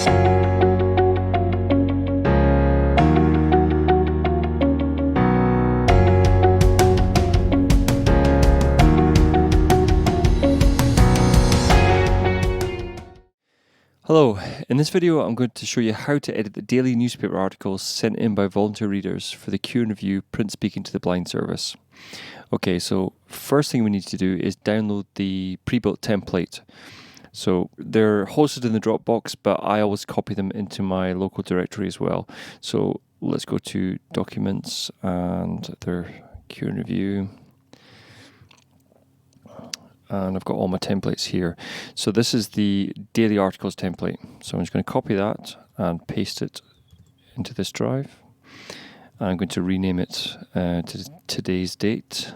Hello, in this video I'm going to show you how to edit the daily newspaper articles sent in by volunteer readers for the Q and Review Print Speaking to the Blind service. Okay, so first thing we need to do is download the pre-built template. So they're hosted in the Dropbox, but I always copy them into my local directory as well. So let's go to Documents and their Q and Review. And I've got all my templates here. So this is the daily articles template. So I'm just going to copy that and paste it into this drive. And I'm going to rename it to today's date,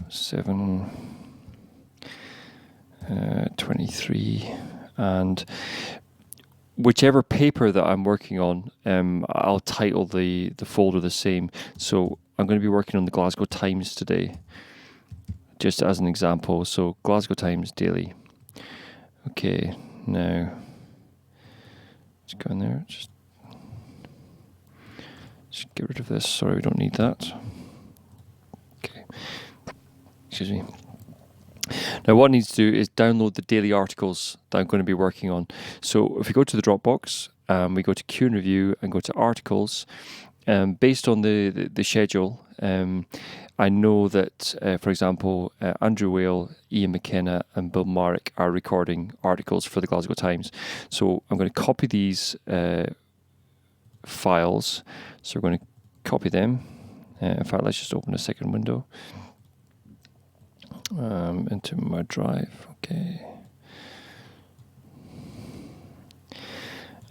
7/23. And whichever paper that I'm working on, I'll title the folder the same. So I'm going to be working on the Glasgow Times today, just as an example. So Glasgow Times Daily. Okay, now let's go in there. Just get rid of this. Sorry, we don't need that. Okay, excuse me. Now what I need to do is download the daily articles that I'm going to be working on. So if we go to the Dropbox, we go to Q and Review and go to Articles. Based on the schedule, I know that, for example, Andrew Whale, Ian McKenna and Bill Marrick are recording articles for the Glasgow Times. So I'm going to copy these files. So we're going to copy them. In fact, let's just open a second window into my drive. Okay.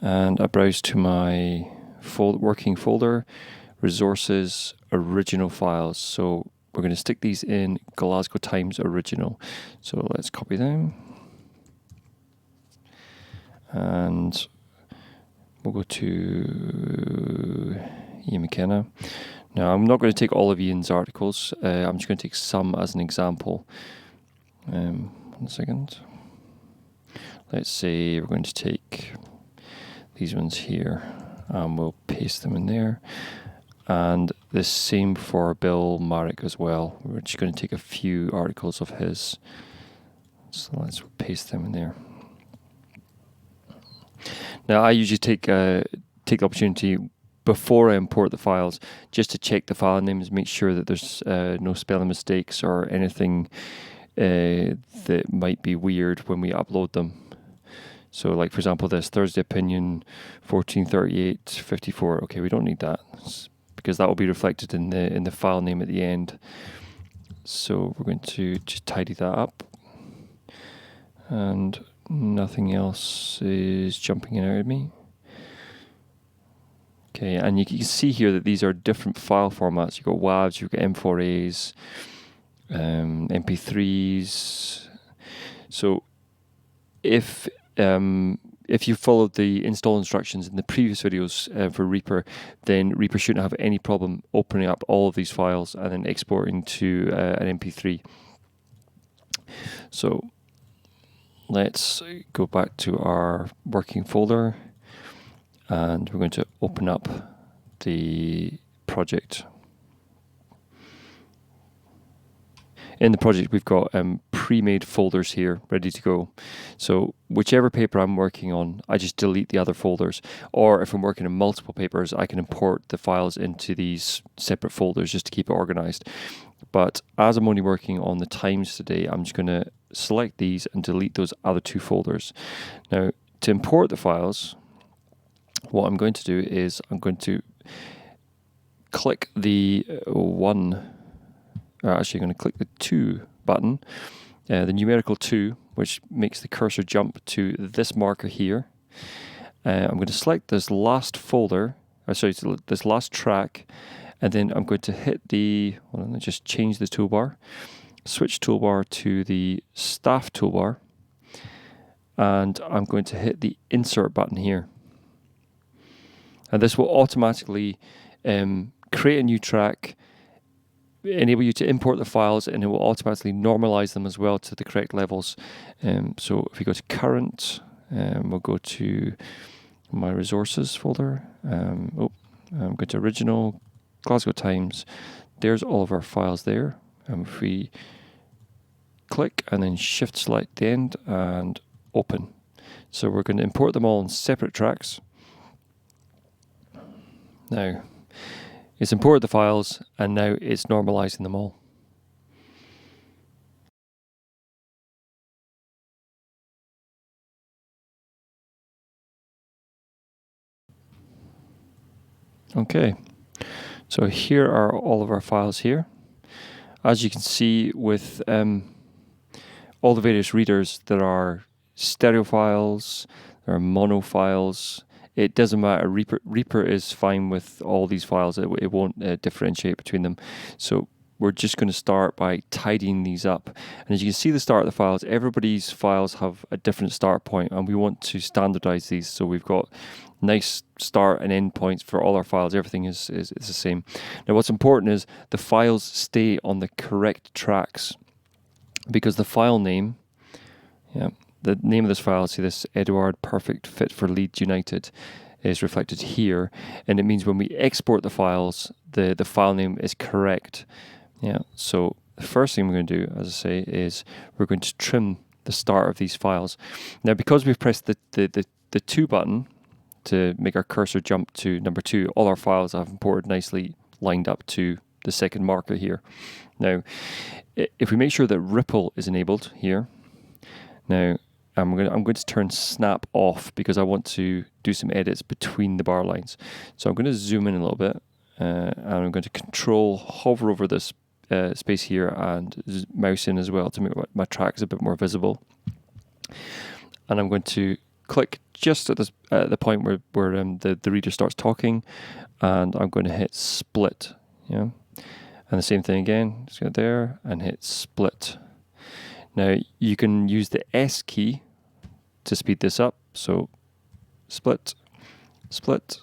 And I browse to my working folder, resources, original files. So we're going to stick these in Glasgow Times original. So let's copy them. And we'll go to Ian McKenna. Now I'm not going to take all of Ian's articles. I'm just going to take some as an example. 1 second. Let's say we're going to take these ones here. We'll paste them in there. And the same for Bill Marrick as well. We're just going to take a few articles of his. So let's paste them in there. Now I usually take the opportunity before I import the files just to check the file names, make sure that there's no spelling mistakes or anything that might be weird when we upload them. So like for example this Thursday Opinion 1438/54. Okay, we don't need that because that will be reflected in the file name at the end. So we're going to just tidy that up. And nothing else is jumping out at me. Okay, and you can see here that these are different file formats. You've got WAVs, you've got M4As, MP3s. So if you followed the install instructions in the previous videos for Reaper, then Reaper shouldn't have any problem opening up all of these files and then exporting to an MP3. So let's go back to our working folder and we're going to open up the project. In the project, we've got pre-made folders here ready to go. So whichever paper I'm working on, I just delete the other folders. Or if I'm working on multiple papers, I can import the files into these separate folders just to keep it organized. But as I'm only working on the Times today, I'm just going to select these and delete those other two folders. Now, to import the files, what I'm going to do is I'm going to click the actually going to click the 2 button, the numerical 2, which makes the cursor jump to this marker here. I'm going to select this last folder, this last track, and then I'm going to hit let me just change the toolbar, switch toolbar to the staff toolbar, and I'm going to hit the insert button here. And this will automatically create a new track, enable you to import the files, and it will automatically normalize them as well to the correct levels. So if we go to current, We'll go to my resources folder. I'm going to original, Glasgow Times. There's all of our files there. If we click and then shift select the end and open. So we're going to import them all in separate tracks. Now, it's imported the files and now it's normalizing them all. Okay, so here are all of our files here. As you can see with all the various readers, there are stereo files, there are mono files. It doesn't matter, Reaper is fine with all these files, it won't differentiate between them. So we're just going to start by tidying these up. And as you can see the start of the files, everybody's files have a different start point and we want to standardize these. So we've got nice start and end points for all our files. Everything is the same. Now what's important is the files stay on the correct tracks because the file name, the name of this file, see this Eduard Perfect Fit for Leeds United, is reflected here, and it means when we export the files, the file name is correct. So the first thing we're going to do, as I say, is we're going to trim the start of these files. Now, because we've pressed the 2 button to make our cursor jump to number 2, all our files have imported nicely lined up to the second marker here. Now, if we make sure that Ripple is enabled here, now I'm going to turn snap off because I want to do some edits between the bar lines. So I'm going to zoom in a little bit and I'm going to control hover over this space here and mouse in as well to make my tracks a bit more visible. And I'm going to click just at the point where the reader starts talking, and I'm going to hit split. And the same thing again, just go there and hit split. Now you can use the S key to speed this up. So split, split,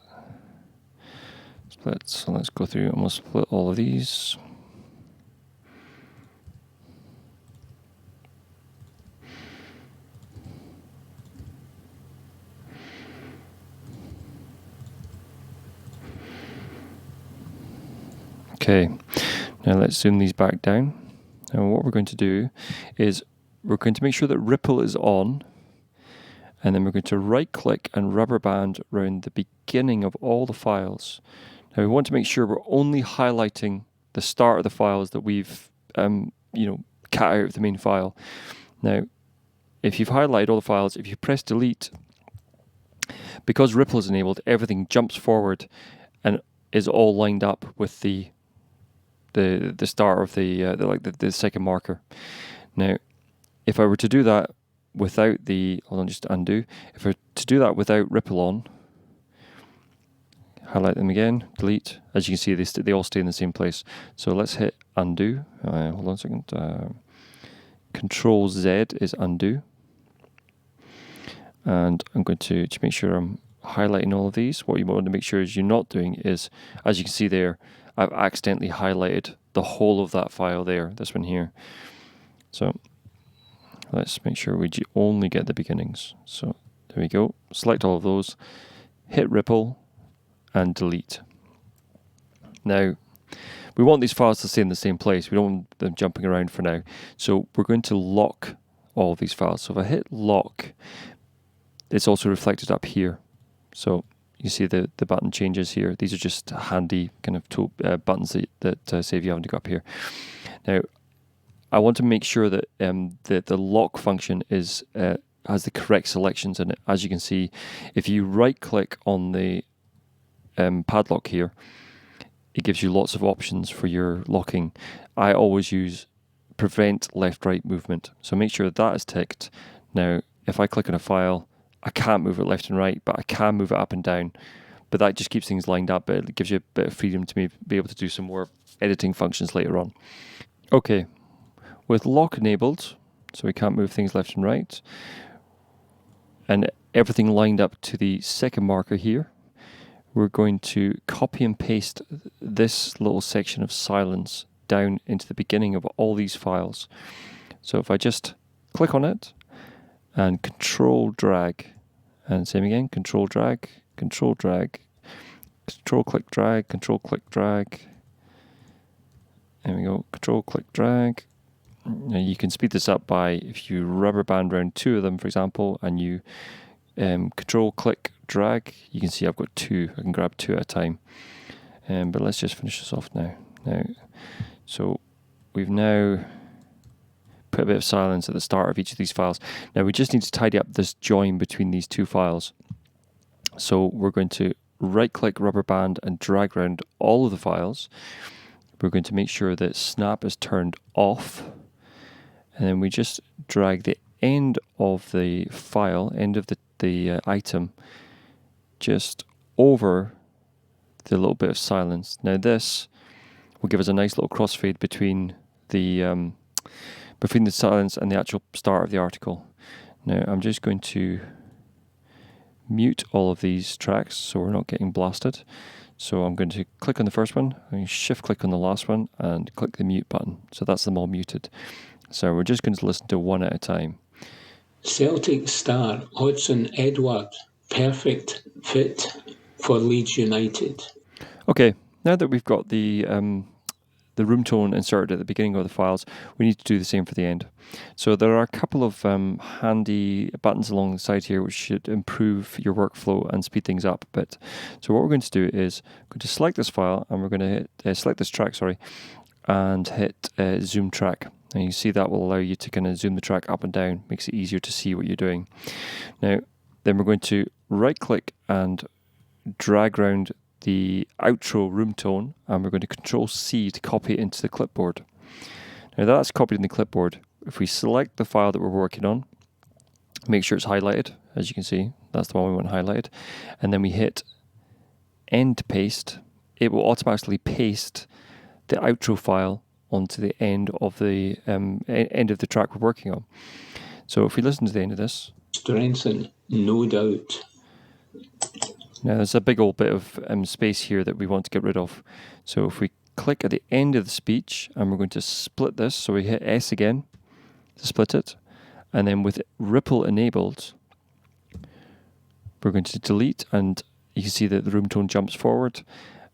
split. So let's go through and we'll split all of these. Okay, now let's zoom these back down. And what we're going to do is we're going to make sure that Ripple is on, and then we're going to right click and rubber band around the beginning of all the files. Now we want to make sure we're only highlighting the start of the files that we've cut out of the main file. Now if you've highlighted all the files, if you press delete, because Ripple is enabled, everything jumps forward and is all lined up with the start of the second marker. Now, if I were to do that without just undo. If I were to do that without Ripple on, highlight them again, delete. As you can see, they all stay in the same place. So let's hit undo. Hold on a second. Control Z is undo. And I'm going to make sure I'm highlighting all of these. What you want to make sure is you're not doing is, as you can see there, I've accidentally highlighted the whole of that file there, this one here. So let's make sure we only get the beginnings. So there we go. Select all of those, hit Ripple, and delete. Now, we want these files to stay in the same place. We don't want them jumping around for now. So we're going to lock all of these files. So if I hit lock, it's also reflected up here. So you see the button changes here. These are just handy kind of tool buttons that save you having to go up here. Now, I want to make sure that the lock function has the correct selections in it. As you can see, if you right click on the padlock here, it gives you lots of options for your locking. I always use prevent left-right movement. So make sure that is ticked. Now, if I click on a file, I can't move it left and right, but I can move it up and down. But that just keeps things lined up, but it gives you a bit of freedom to be able to do some more editing functions later on. Okay, with lock enabled, so we can't move things left and right, and everything lined up to the second marker here, we're going to copy and paste this little section of silence down into the beginning of all these files. So if I just click on it and control drag, And same again, control drag, control drag, control click drag, control click drag. There we go, control click drag. Now you can speed this up by, if you rubber band around 2 of them, for example, and you control click drag, you can see I've got 2. I can grab 2 at a time. But let's just finish this off now. So we've now put a bit of silence at the start of each of these files. Now we just need to tidy up this join between these 2 files. So we're going to right click rubber band and drag around all of the files. We're going to make sure that snap is turned off, and then we just drag the end of the file, end of the item, just over the little bit of silence. Now this will give us a nice little crossfade between the silence and the actual start of the article. Now I'm just going to mute all of these tracks so we're not getting blasted. So I'm going to click on the first one, and shift click on the last one, and click the mute button. So that's them all muted. So we're just going to listen to one at a time. Celtic star Hodgson Edouard, perfect fit for Leeds United. Okay, now that we've got the room tone inserted at the beginning of the files, we need to do the same for the end. So there are a couple of handy buttons along the side here which should improve your workflow and speed things up a bit. So what we're going to do is we're going to select this file, and we're going to hit, select this track, and hit zoom track. And you see that will allow you to kind of zoom the track up and down, makes it easier to see what you're doing. Now, then we're going to right click and drag around the outro room tone, and we're going to control C to copy it into the clipboard. Now that's copied in the clipboard. If we select the file that we're working on, make sure it's highlighted, as you can see, that's the one we want highlighted, and then we hit end paste, it will automatically paste the outro file onto the end of the track we're working on. So if we listen to the end of this, Strengthen, no doubt. now there's a big old bit of space here that we want to get rid of. So if we click at the end of the speech, and we're going to split this, so we hit S again to split it, and then with ripple enabled, we're going to delete, and you can see that the room tone jumps forward.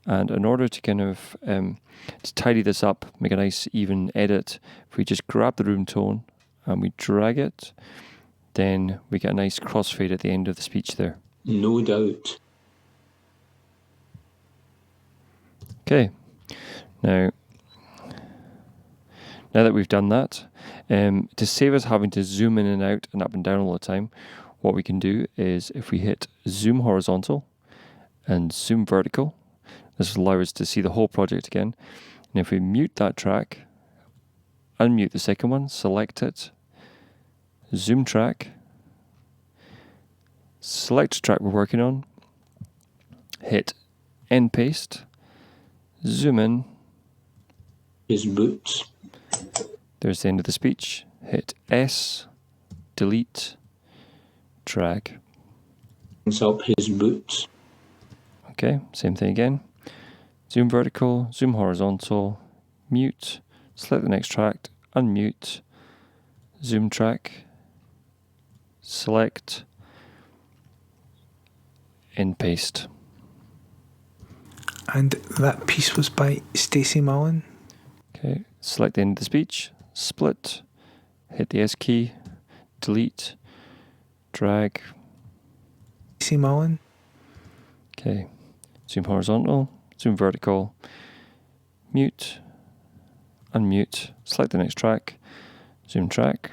And in order to kind of to tidy this up, make a nice even edit, if we just grab the room tone and we drag it, then we get a nice crossfade at the end of the speech there. No doubt. Okay, now that we've done that, to save us having to zoom in and out and up and down all the time, what we can do is if we hit zoom horizontal and zoom vertical, this will allow us to see the whole project again. And if we mute that track, unmute the second one, select it, zoom track, select the track we're working on, hit end paste, zoom in, His boots. there's the end of the speech, hit S, delete, drag. Hangs up his boots. Okay, same thing again. Zoom vertical, zoom horizontal, mute, select the next track, unmute, zoom track, select, end paste. And that piece was by Stacey Mullen. Okay, select the end of the speech, split, hit the S key, delete, drag. Stacey Mullen. Okay, zoom horizontal, zoom vertical, mute, unmute, select the next track, zoom track,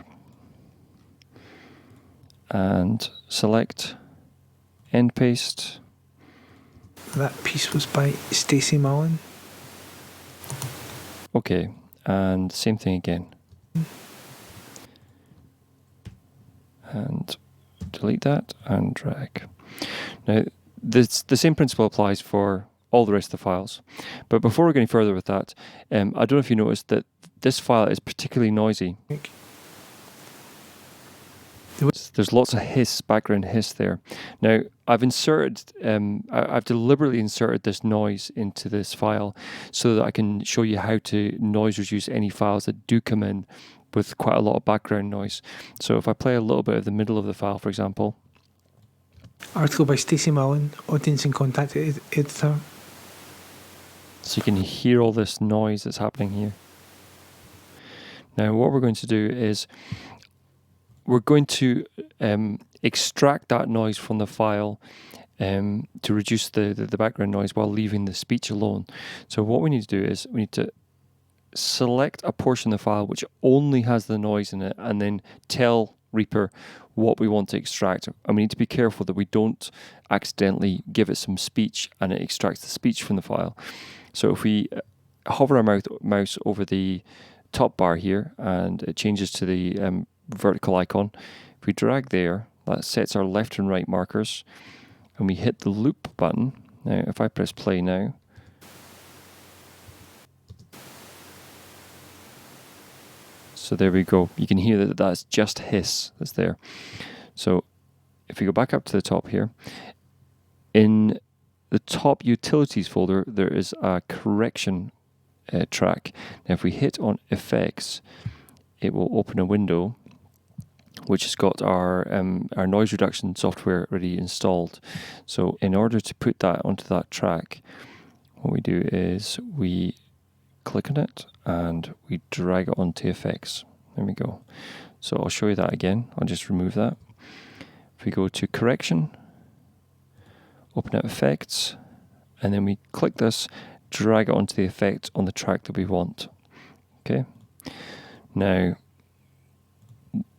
and select, end paste. That piece was by Stacey Mullen. Okay, and same thing again. And delete that and drag. Now, the same principle applies for all the rest of the files. But before we go any further with that, I don't know if you noticed that this file is particularly noisy. There's lots of hiss, background hiss there. Now, I've deliberately inserted this noise into this file so that I can show you how to noise reduce any files that do come in with quite a lot of background noise. So if I play a little bit of the middle of the file, for example, Article by Stacey Mullen, audience and contact editor. So you can hear all this noise that's happening here. Now what we're going to do is we're going to extract that noise from the file to reduce the background noise while leaving the speech alone. So what we need to do is we need to select a portion of the file which only has the noise in it and then tell Reaper what we want to extract. And we need to be careful that we don't accidentally give it some speech and it extracts the speech from the file. So if we hover our mouse over the top bar here and it changes to the vertical icon, if we drag there, that sets our left and right markers, and we hit the loop button. Now if I press play now, so there we go. You can hear that that's just hiss that's there. So if we go back up to the top here, in the top utilities folder, there is a correction track. Now if we hit on effects, it will open a window which has got our noise reduction software already installed. So in order to put that onto that track, what we do is we click on it and we drag it onto effects. There we go. So I'll show you that again. I'll just remove that. If we go to correction, open up effects, and then we click this, drag it onto the effect on the track that we want. Okay. Now,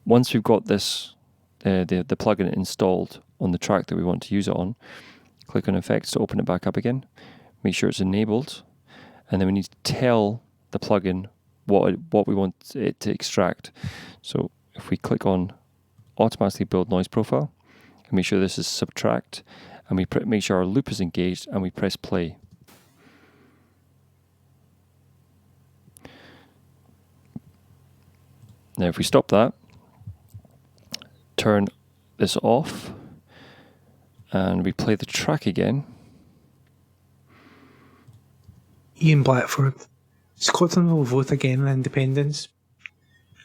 once we've got this, the plugin installed on the track that we want to use it on, click on effects to open it back up again. Make sure it's enabled, and then we need to tell the plugin what we want it to extract. So if we click on automatically build noise profile, and make sure this is subtract, and we make sure our loop is engaged, and we press play. Now if we stop that, turn this off, and we play the track again. Ian Blackford. Scotland will vote again on independence.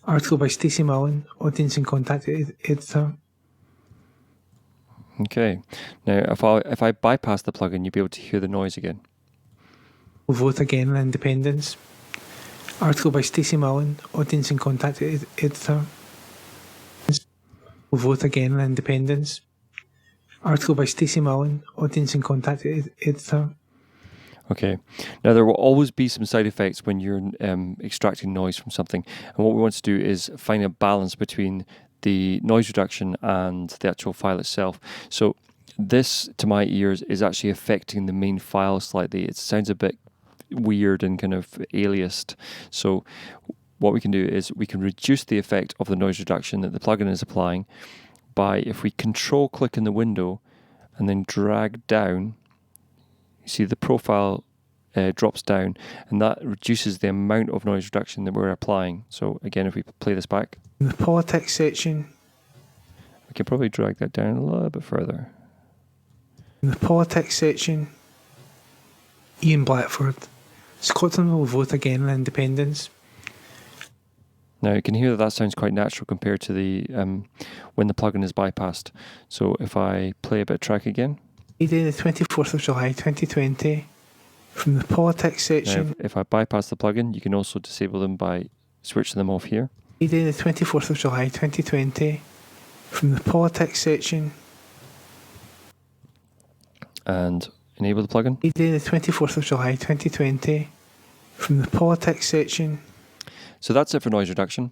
Article by Stacey Mullen, audience and contact editor. Okay. Now if I bypass the plugin, you'll be able to hear the noise again. Will vote again on independence. Article by Stacey Mullen, audience and contact editor. Will vote again on independence. Article by Stacey Mullen, audience and contact editor. Okay. Now there will always be some side effects when you're extracting noise from something, and what we want to do is find a balance between the noise reduction and the actual file itself. So this, to my ears, is actually affecting the main file slightly. It sounds a bit weird and kind of aliased. So what we can do is we can reduce the effect of the noise reduction that the plugin is applying by, if we control click in the window and then drag down, you see the profile drops down, and that reduces the amount of noise reduction that we're applying. So again, if we play this back, In the politics section, we can probably drag that down a little bit further. In the politics section, Ian Blackford. Scotland will vote again on independence. Now you can hear that sounds quite natural compared to the when the plugin is bypassed. So if I play a bit of track again. Friday the 24th of July 2020. From the politics section. Now if I bypass the plugin, you can also disable them by switching them off here. Friday the 24th of July 2020. From the politics section. And enable the plugin. Friday the 24th of July 2020. From the politics section. So that's it for noise reduction.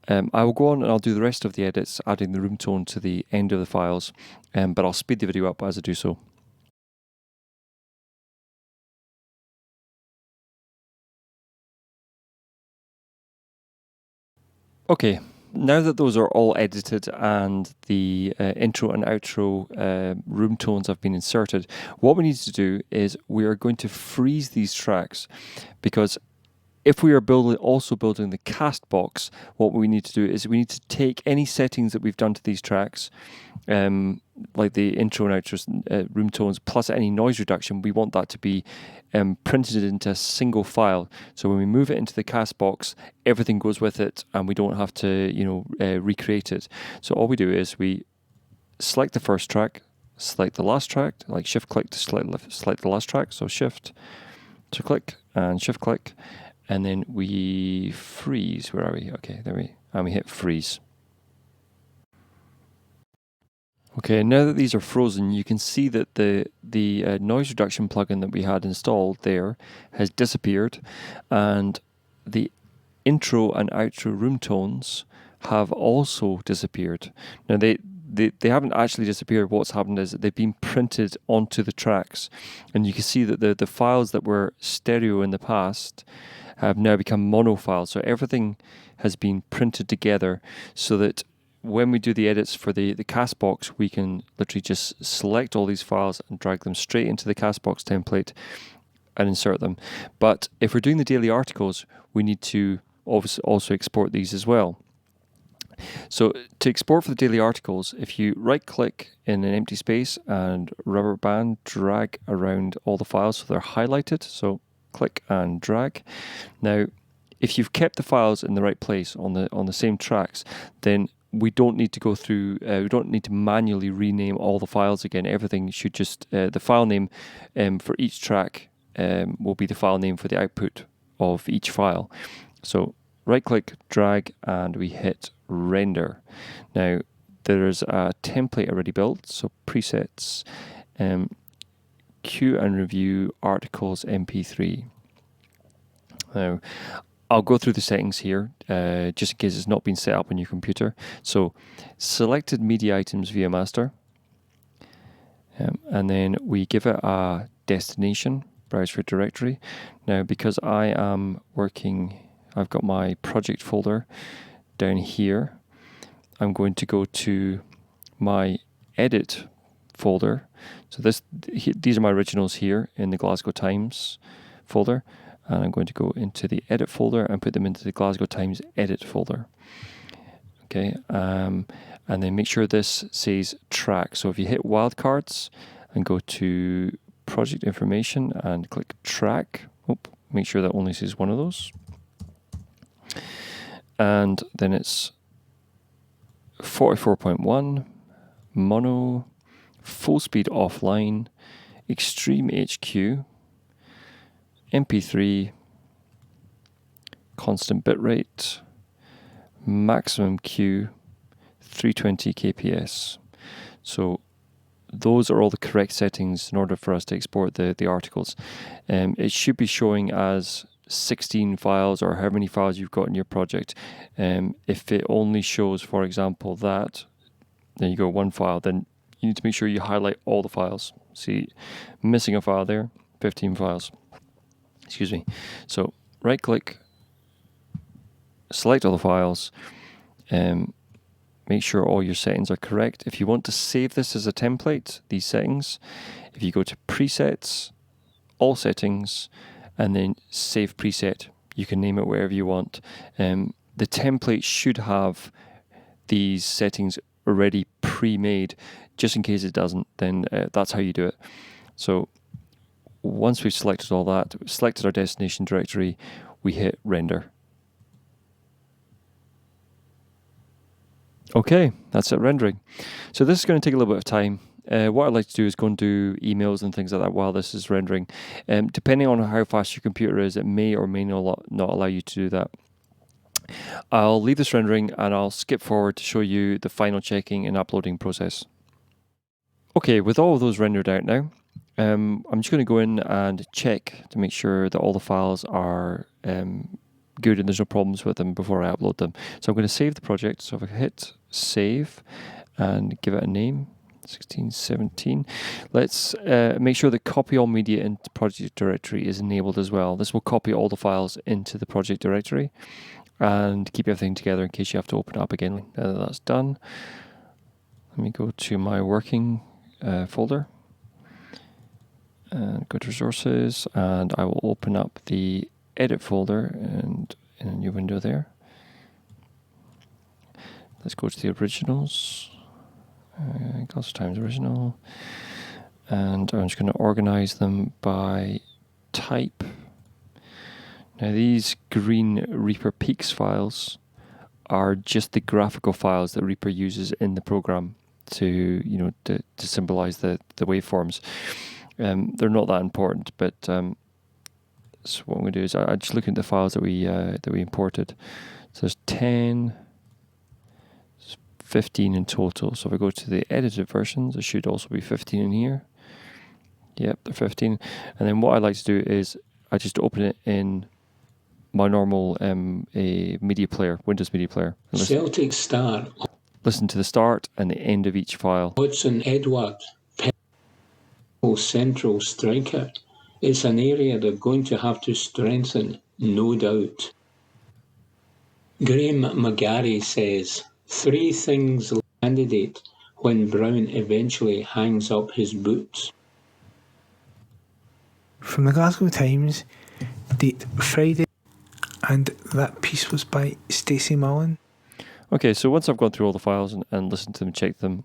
I will go on and I'll do the rest of the edits, adding the room tone to the end of the files, but I'll speed the video up as I do so. Okay, now that those are all edited and the intro and outro room tones have been inserted, what we need to do is we are going to freeze these tracks, because if we are also building the cast box, what we need to do is we need to take any settings that we've done to these tracks, like the intro and outro room tones, plus any noise reduction. We want that to be printed into a single file. So when we move it into the cast box, everything goes with it, and we don't have to, recreate it. So all we do is we select the first track, select the last track, like shift click to select the last track. So shift to click and shift click, and then we freeze. Where are we? Okay, and we hit freeze. Okay, now that these are frozen, you can see that the noise reduction plugin that we had installed there has disappeared, and the intro and outro room tones have also disappeared. Now they haven't actually disappeared. What's happened is that they've been printed onto the tracks, and you can see that the files that were stereo in the past have now become mono files. So everything has been printed together so that when we do the edits for the Castbox, we can literally just select all these files and drag them straight into the Castbox template and insert them. But if we're doing the daily articles, we need to obviously also export these as well. So to export for the daily articles, if you right click in an empty space and rubber band drag around all the files so they're highlighted, so click and drag. Now, if you've kept the files in the right place on the same tracks, then we don't need to go through, we don't need to manually rename all the files again. Everything should just, the file name for each track will be the file name for the output of each file. So right click, drag, and we hit render. Now there's a template already built, so presets, queue and review articles MP3. Now I'll go through the settings here, just in case it's not been set up on your computer. So selected media items via master, and then we give it a destination, browse for directory. Now because I am working, I've got my project folder down here. I'm going to go to my edit folder. So these are my originals here in the Glasgow Times folder. And I'm going to go into the edit folder and put them into the Glasgow Times edit folder. Okay, and then make sure this says track. So if you hit wildcards and go to project information and click track, make sure that only says one of those. And then it's 44.1, mono, full speed offline, extreme HQ, MP3, constant bitrate, maximum Q, 320 kps. So those are all the correct settings in order for us to export the articles. It should be showing as 16 files or how many files you've got in your project. If it only shows, for example, that, then you go one file, then you need to make sure you highlight all the files. See, missing a file there, 15 files. Excuse me. So right click, select all the files, make sure all your settings are correct. If you want to save this as a template, these settings, if you go to presets, all settings, and then save preset, you can name it wherever you want. The template should have these settings already pre-made. Just in case it doesn't, then that's how you do it. So once we've selected all that, selected our destination directory, we hit render. Okay, that's it rendering. So this is going to take a little bit of time. What I'd like to do is go and do emails and things like that while this is rendering. Depending on how fast your computer is, it may or may not allow you to do that. I'll leave this rendering and I'll skip forward to show you the final checking and uploading process. Okay, with all of those rendered out now, I'm just going to go in and check to make sure that all the files are good and there's no problems with them before I upload them. So I'm going to save the project. So if I hit save and give it a name, 1617, let's make sure that copy all media into project directory is enabled as well. This will copy all the files into the project directory and keep everything together in case you have to open it up again. Now that that's done, let me go to my working folder and go to resources, and I will open up the edit folder and in a new window there. Let's go to the originals, Glasgow Times original, and I'm just going to organize them by type. Now these green Reaper Peaks files are just the graphical files that Reaper uses in the program. to symbolize the waveforms. They're not that important, but so what I'm going to do is I just look at the files that we imported. So there's 10, 15 in total. So if I go to the edited versions, there should also be 15 in here. Yep, they're 15. And then what I like to do is I just open it in my normal a media player, Windows Media Player. Celtic Star. Listen to the start and the end of each file. Hudson Edward, central striker. It's an area they're going to have to strengthen, no doubt. Graham McGarry says, 3 things candidate when Brown eventually hangs up his boots. From the Glasgow Times, date Friday, and that piece was by Stacey Mullen. Okay, so once I've gone through all the files and listened to them, checked them,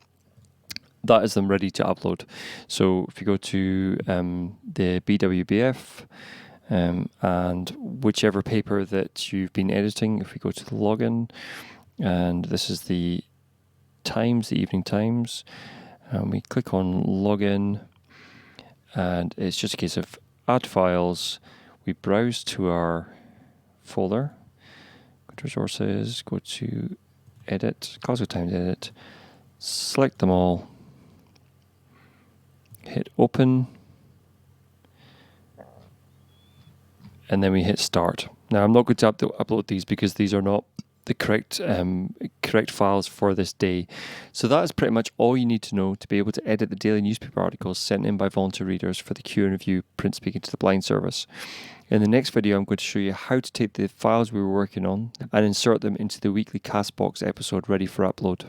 that is them ready to upload. So if you go to the BWBF and whichever paper that you've been editing, if we go to the login, and this is the Times, the Evening Times, and we click on login, and it's just a case of add files. We browse to our folder, go to resources, go to edit, Glasgow Times edit, select them all, hit open, and then we hit start. Now I'm not going to upload these because these are not the correct files for this day. So that is pretty much all you need to know to be able to edit the daily newspaper articles sent in by volunteer readers for the Q and Review Print Speaking to the Blind service. In the next video, I'm going to show you how to take the files we were working on and insert them into the weekly Castbox episode ready for upload.